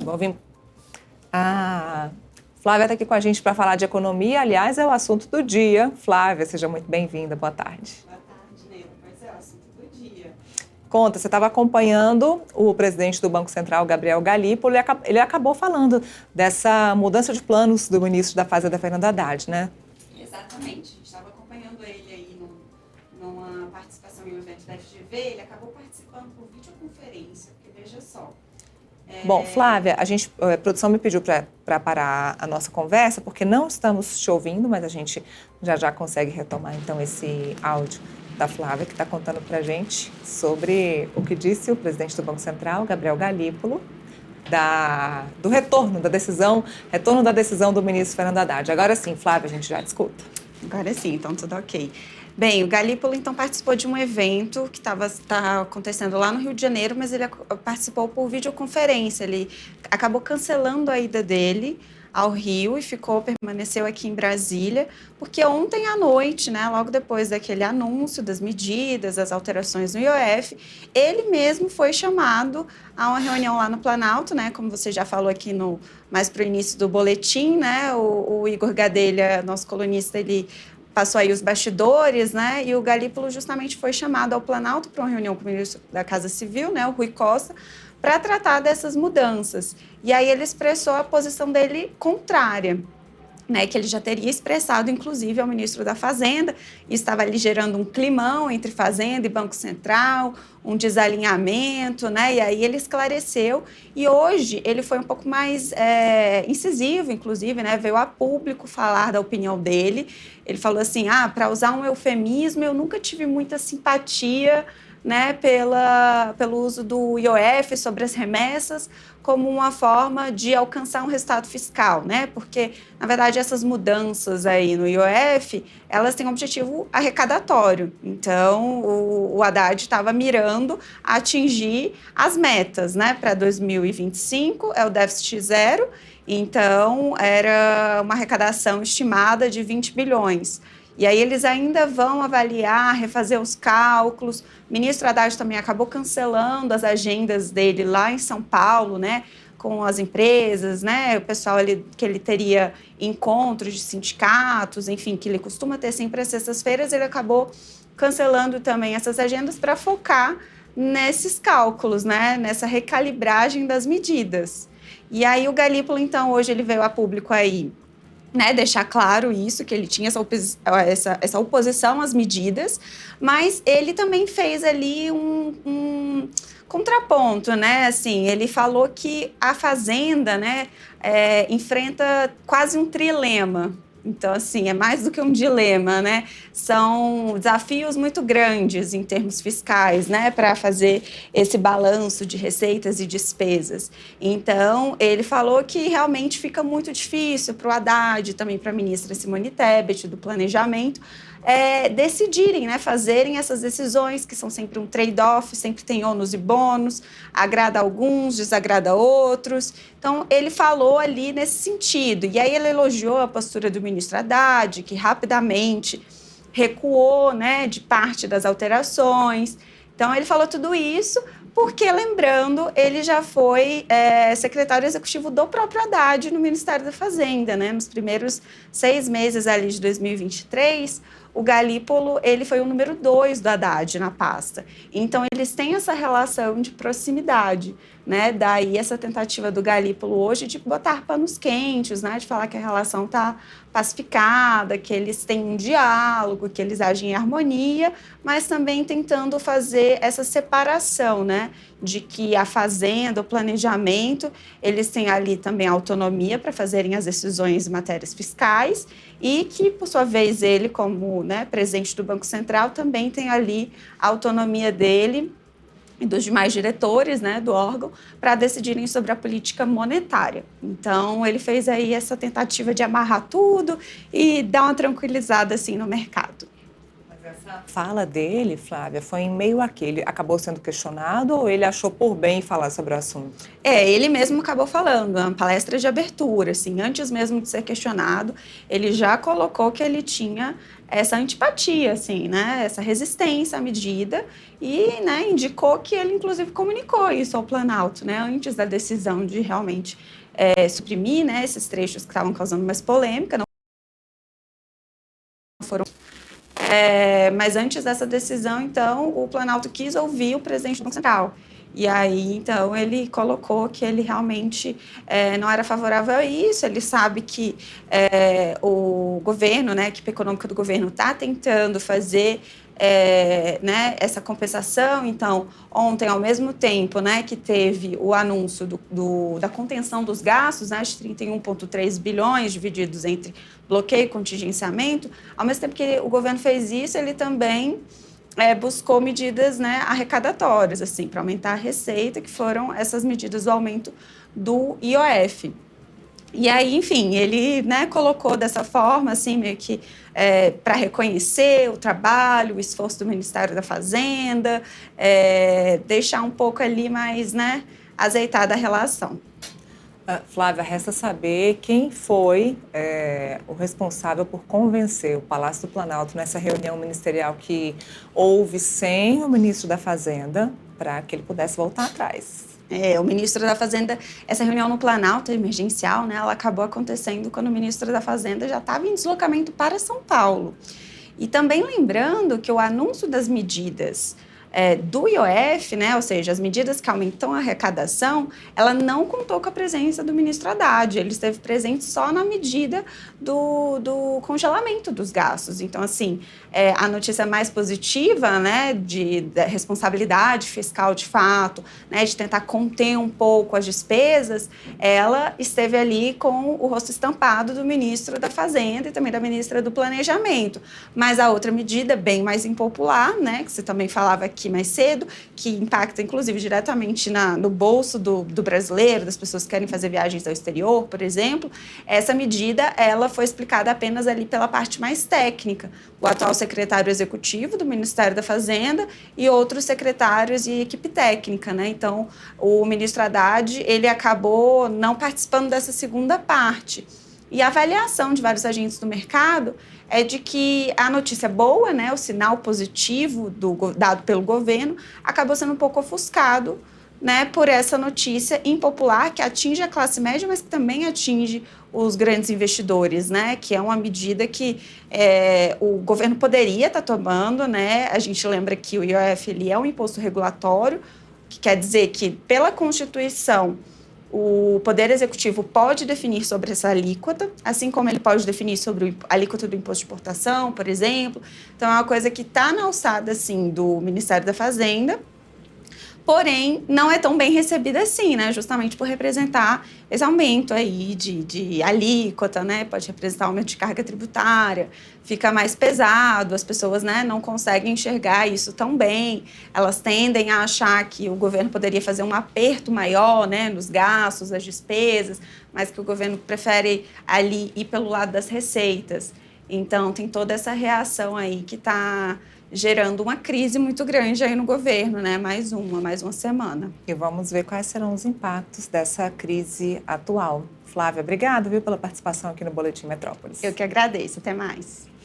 Bom, a Flávia está aqui com a gente para falar de economia. Aliás, é o assunto do dia. Flávia, seja muito bem-vinda. Boa tarde. Boa tarde, Neila. Pois é, o assunto do dia. Conta, você estava acompanhando o presidente do Banco Central, Gabriel Galípolo, ele acabou falando dessa mudança de planos do ministro da Fazenda, Fernando Haddad, né? Exatamente. A gente estava acompanhando ele aí numa participação em um evento da FGV. Ele acabou participando por videoconferência, porque veja só. Bom, Flávia, a produção me pediu para parar a nossa conversa, porque não estamos te ouvindo, mas a gente já consegue retomar, então, esse áudio da Flávia, que está contando para a gente sobre o que disse o presidente do Banco Central, Gabriel Galípolo, do retorno da decisão do ministro Fernando Haddad. Agora sim, Flávia, a gente já escuta. Agora sim, então tudo ok. Bem, o Galípolo, então, participou de um evento que está acontecendo lá no Rio de Janeiro, mas ele participou por videoconferência. Ele acabou cancelando a ida dele ao Rio e permaneceu aqui em Brasília, porque ontem à noite, né, logo depois daquele anúncio das medidas, das alterações no IOF, ele mesmo foi chamado a uma reunião lá no Planalto, né, como você já falou aqui mais para o início do boletim, né, o Igor Gadelha, nosso colunista, ele passou aí os bastidores, né, e o Galípolo justamente foi chamado ao Planalto para uma reunião com o ministro da Casa Civil, né, o Rui Costa, para tratar dessas mudanças. E aí ele expressou a posição dele contrária, né, que ele já teria expressado, inclusive, ao ministro da Fazenda, e estava ali gerando um climão entre Fazenda e Banco Central, um desalinhamento, né, e aí ele esclareceu, e hoje ele foi um pouco mais incisivo, inclusive, né, veio a público falar da opinião dele. Ele falou assim, para usar um eufemismo, eu nunca tive muita simpatia, né, pelo uso do IOF sobre as remessas como uma forma de alcançar um resultado fiscal, né? Porque, na verdade, essas mudanças aí no IOF, elas têm um objetivo arrecadatório. Então, o Haddad estava mirando a atingir as metas, né? Para 2025, é o déficit zero, então era uma arrecadação estimada de 20 bilhões. E aí eles ainda vão avaliar, refazer os cálculos. O ministro Haddad também acabou cancelando as agendas dele lá em São Paulo, né, com as empresas, né, o pessoal que ele teria encontros de sindicatos, enfim, que ele costuma ter sempre às sextas-feiras, ele acabou cancelando também essas agendas para focar nesses cálculos, né, nessa recalibragem das medidas. E aí o Galípolo, então, hoje ele veio a público aí, né, deixar claro isso, que ele tinha essa oposição às medidas, mas ele também fez ali um contraponto, né, assim, ele falou que a Fazenda, né, enfrenta quase um trilema. Então, assim, é mais do que um dilema, né? São desafios muito grandes em termos fiscais, né? Para fazer esse balanço de receitas e despesas. Então, ele falou que realmente fica muito difícil para o Haddad, também para a ministra Simone Tebet, do Planejamento, decidirem, né? Fazerem essas decisões, que são sempre um trade-off, sempre tem ônus e bônus, agrada alguns, desagrada outros. Então, ele falou ali nesse sentido. E aí ele elogiou a postura do ministro Haddad, que rapidamente recuou, né, de parte das alterações. Então, ele falou tudo isso porque, lembrando, ele já foi secretário executivo do próprio Haddad no Ministério da Fazenda, né? Nos primeiros 6 meses ali de 2023, o Galípolo, ele foi o número 2 do Haddad na pasta. Então, eles têm essa relação de proximidade, né? Daí essa tentativa do Galípolo hoje de botar panos quentes, né? De falar que a relação está pacificada, que eles têm um diálogo, que eles agem em harmonia, mas também tentando fazer essa separação, né? De que a Fazenda, o planejamento, eles têm ali também autonomia para fazerem as decisões em matérias fiscais e que, por sua vez, ele, como, né, presidente do Banco Central, também tem ali a autonomia dele e dos demais diretores, né, do órgão, para decidirem sobre a política monetária. Então, ele fez aí essa tentativa de amarrar tudo e dar uma tranquilizada assim no mercado. Mas A fala dele, Flávia, foi em meio àquele. Acabou sendo questionado ou ele achou por bem falar sobre o assunto? Ele mesmo acabou falando, uma palestra de abertura, assim, antes mesmo de ser questionado, ele já colocou que ele tinha essa antipatia, assim, né, essa resistência à medida e, né, indicou que ele, inclusive, comunicou isso ao Planalto, né, antes da decisão de realmente suprimir, né, esses trechos que estavam causando mais polêmica, não foram. Mas antes dessa decisão, então, o Planalto quis ouvir o presidente do Banco Central. E aí, então, ele colocou que ele realmente não era favorável a isso. Ele sabe que o governo, né, a equipe econômica do governo está tentando fazer né, essa compensação. Então, ontem, ao mesmo tempo, né, que teve o anúncio da contenção dos gastos, né, de 31,3 bilhões divididos entre bloqueio e contingenciamento, ao mesmo tempo que o governo fez isso, ele também buscou medidas, né, arrecadatórias, assim, para aumentar a receita, que foram essas medidas do aumento do IOF. E aí, enfim, ele, né, colocou dessa forma, assim, meio que para reconhecer o trabalho, o esforço do Ministério da Fazenda, deixar um pouco ali mais, né, azeitada a relação. Flávia, resta saber quem foi o responsável por convencer o Palácio do Planalto nessa reunião ministerial que houve sem o ministro da Fazenda para que ele pudesse voltar atrás. O ministro da Fazenda, essa reunião no Planalto emergencial, né, ela acabou acontecendo quando o ministro da Fazenda já estava em deslocamento para São Paulo. E também lembrando que o anúncio das medidas do IOF, né, ou seja, as medidas que aumentam a arrecadação, ela não contou com a presença do ministro Haddad. Ele esteve presente só na medida do congelamento dos gastos. Então, assim, a notícia mais positiva, né, da responsabilidade fiscal de fato, né, de tentar conter um pouco as despesas, ela esteve ali com o rosto estampado do ministro da Fazenda e também da ministra do Planejamento. Mas a outra medida, bem mais impopular, né, que você também falava aqui mais cedo, que impacta, inclusive, diretamente no bolso do brasileiro, das pessoas que querem fazer viagens ao exterior, por exemplo, essa medida, ela foi explicada apenas ali pela parte mais técnica. O atual secretário executivo do Ministério da Fazenda e outros secretários e equipe técnica, né? Então, o ministro Haddad, ele acabou não participando dessa segunda parte. E a avaliação de vários agentes do mercado é de que a notícia boa, né, o sinal positivo dado pelo governo, acabou sendo um pouco ofuscado, né, por essa notícia impopular que atinge a classe média, mas que também atinge os grandes investidores, né, que é uma medida que o governo poderia estar tomando, né. A gente lembra que o IOF ele é um imposto regulatório, que quer dizer que, pela Constituição, o Poder Executivo pode definir sobre essa alíquota, assim como ele pode definir sobre a alíquota do imposto de importação, por exemplo. Então, é uma coisa que está na alçada, assim, do Ministério da Fazenda, porém, não é tão bem recebida assim, né? Justamente por representar esse aumento aí de alíquota, né? Pode representar aumento de carga tributária, fica mais pesado, as pessoas, né, não conseguem enxergar isso tão bem, elas tendem a achar que o governo poderia fazer um aperto maior, né, nos gastos, nas despesas, mas que o governo prefere ali ir pelo lado das receitas. Então, tem toda essa reação aí que está gerando uma crise muito grande aí no governo, né? Mais uma semana. E vamos ver quais serão os impactos dessa crise atual. Flávia, obrigada, viu, pela participação aqui no Boletim Metrópolis. Eu que agradeço. Até mais.